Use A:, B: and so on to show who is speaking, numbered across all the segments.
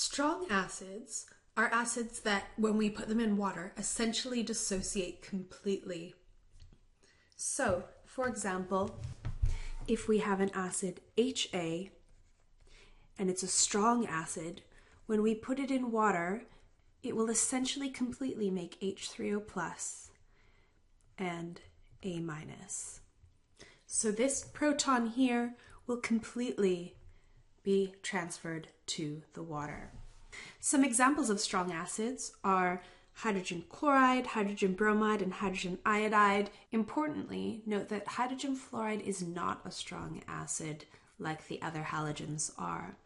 A: Strong acids are acids that, when we put them in water, essentially dissociate completely. So, for example, if we have an acid HA and it's a strong acid, when we put it in water, it will essentially completely make H3O plus and A minus. So this proton here will completely be transferred to the water. Some examples of strong acids are hydrogen chloride, hydrogen bromide, and hydrogen iodide. Importantly, note that hydrogen fluoride is not a strong acid like the other halogens are.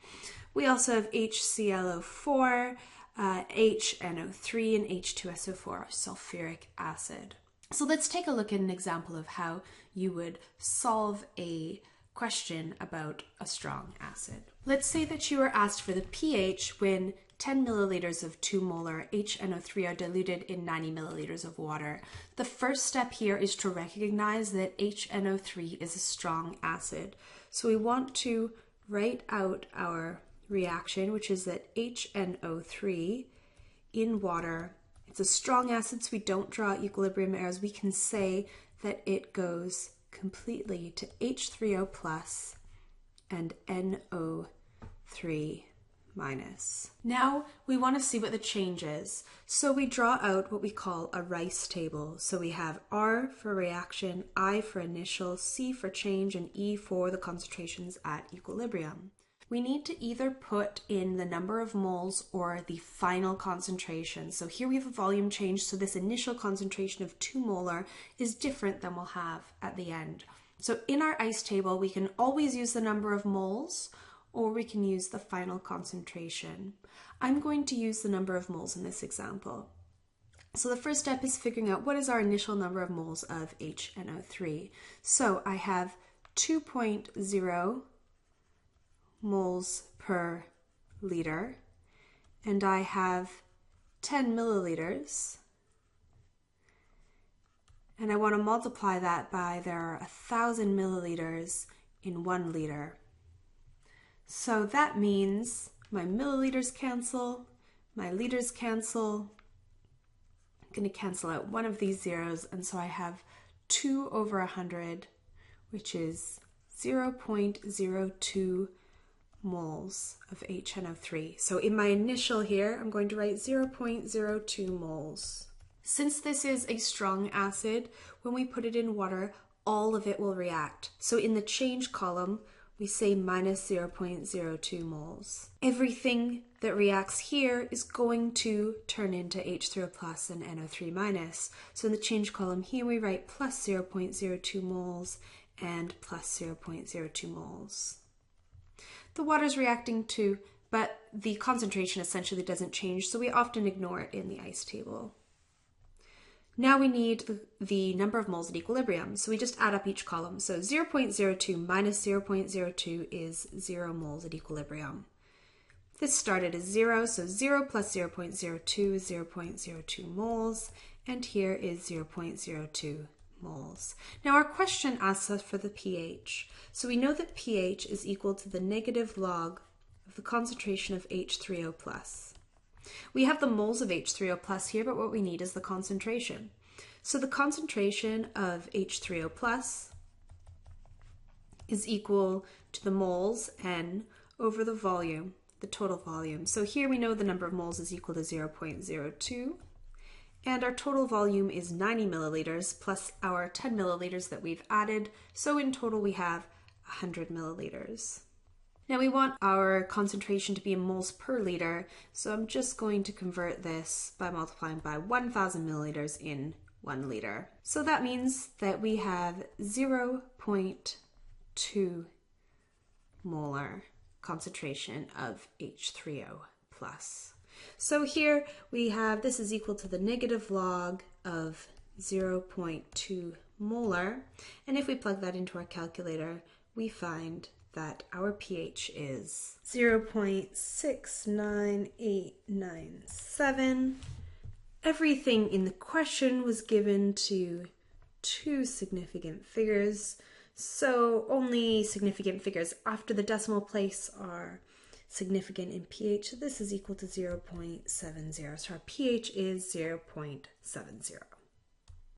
A: We also have HClO4, HNO3, and H2SO4, sulfuric acid. So let's take a look at an example of how you would solve a question about a strong acid. Let's say that you were asked for the pH when 10 milliliters of 2 molar HNO3 are diluted in 90 milliliters of water. The first step here is to recognize that HNO3 is a strong acid. So we want to write out our reaction, which is that HNO3 in water, it's a strong acid, so we don't draw equilibrium errors. We can say that it goes completely to H3O plus and NO3 minus. Now we want to see what the change is. So we draw out what we call a Rice table. So we have R for reaction, I for initial, C for change, and E for the concentrations at equilibrium. We need to either put in the number of moles or the final concentration. So here we have a volume change, so this initial concentration of 2 molar is different than we'll have at the end. So in our ICE table, we can always use the number of moles, or we can use the final concentration. I'm going to use the number of moles in this example. So the first step is figuring out what is our initial number of moles of HNO3. So I have 2.0 moles per liter, and I have 10 milliliters, and I want to multiply that by there are 1,000 milliliters in 1 liter. So that means my milliliters cancel, my liters cancel. I'm going to cancel out one of these zeros, and so I have 2 over 100, which is 0.02 moles of HNO3. So in my initial here, I'm going to write 0.02 moles. Since this is a strong acid, when we put it in water, all of it will react. So in the change column, we say minus 0.02 moles. Everything that reacts here is going to turn into H3O plus and NO3 minus. So in the change column here, we write plus 0.02 moles and plus 0.02 moles. The water is reacting too, but the concentration essentially doesn't change, so we often ignore it in the ICE table. Now we need the number of moles at equilibrium, so we just add up each column. So 0.02 minus 0.02 is 0 moles at equilibrium. This started as 0, so 0 plus 0.02 is 0.02 moles, and here is 0.02 moles. Now our question asks us for the pH. So we know that pH is equal to the negative log of the concentration of H3O plus. We have the moles of H3O plus here, but what we need is the concentration. So the concentration of H3O plus is equal to the moles N over the volume, the total volume. So here we know the number of moles is equal to 0.02. And our total volume is 90 milliliters plus our 10 milliliters that we've added. So in total we have 100 milliliters. Now we want our concentration to be in moles per liter. So I'm just going to convert this by multiplying by 1,000 milliliters in 1 liter. So that means that we have 0.2 molar concentration of H3O plus. So here we have, this is equal to the negative log of 0.2 molar, and if we plug that into our calculator, we find that our pH is 0.69897. Everything in the question was given to 2 significant figures, so only significant figures after the decimal place are significant in pH, so this is equal to 0.70. So our pH is 0.70.